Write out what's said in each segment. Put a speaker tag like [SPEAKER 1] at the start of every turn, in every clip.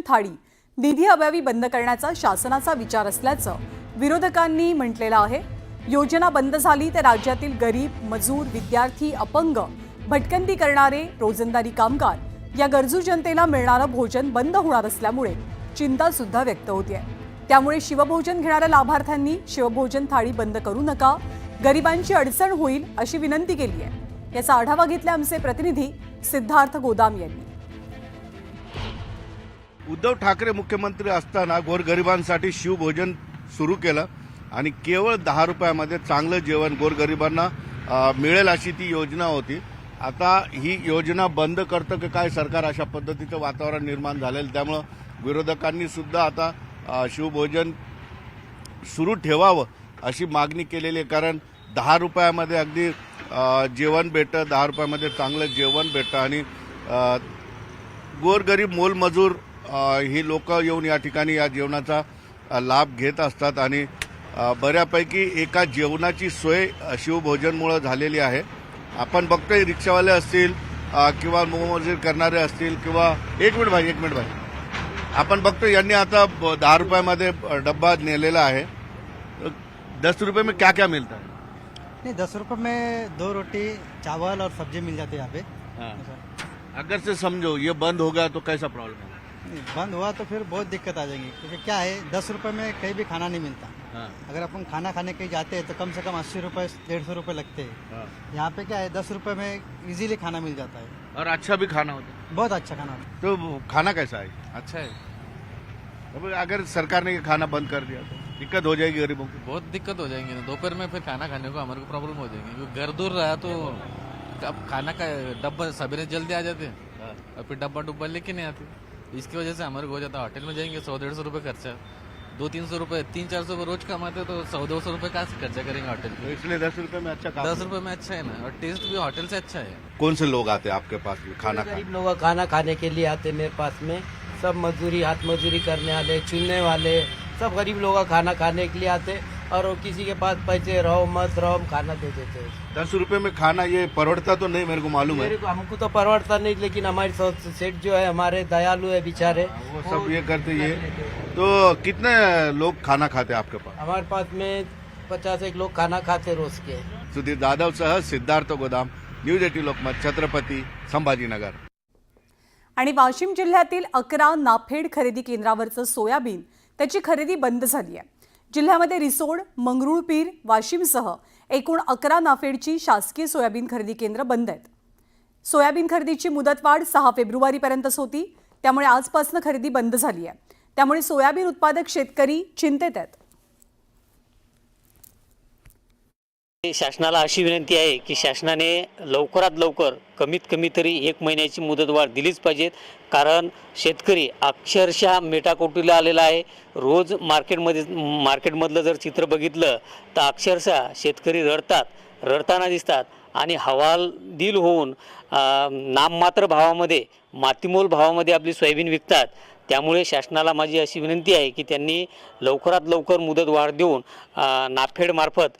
[SPEAKER 1] शिवभोजन थाळी निधी अभावी बंद करण्याचा शासनाचा विचार असल्याचं विरोधकांनी म्हटलेलं आहे। योजना बंद झाली तर राज्यातील गरीब, मजूर, विद्यार्थी, अपंग, भटकंती करणारे, रोजंदारी कामगार या गरजू जनतेला मिळणारं भोजन बंद होणार असल्यामुळे चिंता सुद्धा व्यक्त होते। त्यामुळे शिवभोजन घेणाऱ्या लाभार्थ्यांनी शिवभोजन थाळी बंद करू नका, गरिबांची अडचण होईल अशी विनंती केली आहे। याचा आढावा घेतला आमचे प्रतिनिधी सिद्धार्थ गोदाम यांनी।
[SPEAKER 2] उद्धव ठाकरे मुख्यमंत्री असताना गोरगरिबांसाठी शिवभोजन सुरू केलं आणि केवळ 10 रुपयामध्ये चांगलं जेवण गोरगरिबांना मिळेल अशी ती योजना होती। आता ही योजना बंद करतं की काय सरकार, अशा पद्धतीचं वातावरण निर्माण झालेलं। त्यामुळे विरोधकांनी सुद्धा आता शिवभोजन सुरू ठेवावं अशी मागणी केलेली आहे। कारण 10 रुपयामध्ये अगदी जेवण भेटतं, 10 रुपयामध्ये चांगलं जेवण भेटतं आणि गोरगरीब, मोलमजूर ही लोक येऊन या ठिकाणी या जेवणाचा लाभ घेत असतात आणि बऱ्यापैकी एका जेवणाची सोय शिवभोजनमुळे झालेली आहे। आपण बघतोय रिक्षावाले असतील किंवा मोलमजुरी करणारे असतील किंवा एक मिनिट भाई आपण बघतोय यांनी आता 10 रुपयामध्ये डब्बा नेलेला आहे। 10 रुपये में क्या क्या मिलता है?
[SPEAKER 3] नहीं, 10 रुपये में 2 रोटी, चावल और सब्जी मिल जाती है यहाँ पे।
[SPEAKER 2] हाँ। अगर से समझो ये बंद हो गया तो कैसा प्रॉब्लम है?
[SPEAKER 3] बंद हुआ तो फिर बहुत दिक्कत आ जाएगी, क्योंकि क्या है 10 रुपये में कहीं भी खाना नहीं मिलता।
[SPEAKER 2] हाँ।
[SPEAKER 3] अगर अपन खाना खाने कहीं जाते हैं तो कम से कम 80 रुपये 150 रुपये लगते हैं।
[SPEAKER 2] हाँ।
[SPEAKER 3] यहाँ पे क्या है 10 रुपये में इजीली खाना मिल जाता है
[SPEAKER 2] और अच्छा भी खाना होता है।
[SPEAKER 3] बहुत अच्छा खाना होता है।
[SPEAKER 2] तो खाना कैसा है?
[SPEAKER 4] अच्छा है।
[SPEAKER 2] अब अगर सरकार ने ये खाना बंद कर दिया तो दिक्कत हो जाएगी गरीबों की।
[SPEAKER 4] बहुत दिक्कत हो जाएंगी ना, दोपहर में फिर खाना खाने को हमारे को प्रॉब्लम हो जाएगी, क्योंकि घर दूर रहा तो अब खाना का डब्बा सवेरे जल्दी आ जाते हैं और फिर डब्बा डुब्बा लेके नहीं आते। इसकी वजह से हमारे को हो जाता है होटल में जाएंगे 100-150 रुपये खर्चा, 200-300 रुपये, 300-400 रुपये रोज कमाते तो 100-200 रुपये का खर्चा करेंगे होटल
[SPEAKER 2] तो
[SPEAKER 4] पे।
[SPEAKER 2] इसलिए 10 रुपये में अच्छा
[SPEAKER 4] 10 रुपये में अच्छा है ना, और टेस्ट भी होटल से अच्छा है।
[SPEAKER 2] कौन से लोग आते हैं आपके पास खाना खाने?
[SPEAKER 5] गरीब लोग खाना खाने के लिए आते मेरे पास में, सब मजदूरी, हाथ मजदूरी करने वाले, चुनने वाले, सब गरीब लोग खाना खाने के लिए आते और वो किसी के पास पैसे रहो मत रहो हम खाना दे देते हैं।
[SPEAKER 2] 10 रुपये में खाना ये परवड़ता तो नहीं, मेरे को मालूम है।
[SPEAKER 5] मेरे को हमको तो परवड़ता नहीं, लेकिन हमारे सेठ जो है हमारे दयालु है बेचारे,
[SPEAKER 2] वो सब ये करते ये। तो कितने लोग खाना खाते हैं आपके पास?
[SPEAKER 5] हमारे पास में 50 लोग खाना खाते रोज के।
[SPEAKER 2] सुधीर जाधव सह सिद्धार्थ गोदाम, न्यूज 18 लोकमत, छत्रपती संभाजीनगर।
[SPEAKER 1] आणि वाशिम जिल्ह्यातील 11 नाफेड खरेदी केंद्रावरचं सोयाबीन त्याची खरेदी बंद झाली आहे। जिल्ह्यामध्ये रिसोड, मंगरुळपीर, वाशिमसह एकूण 11 नाफेडची शासकीय सोयाबीन खरेदी केंद्र बंद आहेत। सोयाबीन खरेदीची मुदतवाढ 6 फेब्रुवारीपर्यंतच होती, त्यामुळे आजपासून खरेदी बंद झाली आहे। त्यामुळे सोयाबीन उत्पादक शेतकरी चिंतेत आहेत।
[SPEAKER 6] शासनाला अशी विनंती आहे की शासनाने लवकरात लवकर कमीत कमी तरी 1 महिन्याची मुदतवाढ दिलीच पाहिजे, कारण शेतकरी अक्षरशः मेटाकुटीला आलेला आहे। रोज मार्केटमधलं जर चित्र बघितलं तर अक्षरशः शेतकरी रडताना दिसतात आणि हवालदिल होऊन नाममात्र भावामध्ये, मातीमोल भावामध्ये आपली सोयाबीन विकतात। त्यामुळे शासनाला माझी अशी विनंती आहे की त्यांनी लवकरात लवकर मुदतवाढ देऊन नाफेड मार्फत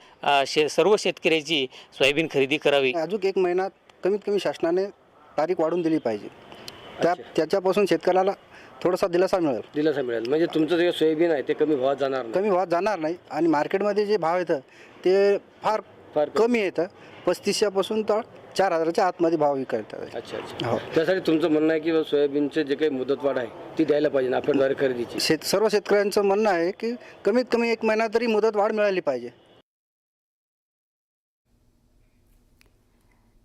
[SPEAKER 6] सर्व शेतकऱ्याची सोयाबीन खरेदी करावी।
[SPEAKER 7] अजून 1 महिना कमीत कमी शासनाने तारीख वाढवून दिली पाहिजे, त्याच्यापासून शेतकऱ्याला थोडासा दिलासा मिळेल।
[SPEAKER 8] म्हणजे तुमचं जे सोयाबीन आहे ते कमी भावात जाणार नाही आणि मार्केटमध्ये जे भाव येतं ते फार कमी येतं, 3500 पासून तर 4000च्या आतमध्ये भाव विकतात। अच्छा। त्यासाठी तुमचं म्हणणं आहे की सोयाबीनचे जे काही मुदतवाढ आहे ती द्यायला पाहिजे नाफेडद्वारे खरेदीची।
[SPEAKER 7] सर्व शेतकऱ्यांचं म्हणणं आहे की कमीत कमी 1 महिना तरी मुदतवाढ मिळाली पाहिजे।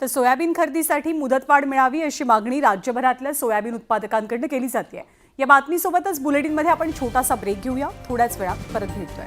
[SPEAKER 1] तर सोयाबीन खरेदीसाठी मुदतवाढ मिळावी अशी मागणी राज्यभरातल्या सोयाबीन उत्पादकांकडून केली जाते। या बातमीसोबतच बुलेटिनमध्ये आपण छोटासा ब्रेक घेऊया, थोड्याच वेळात परत भेटूया।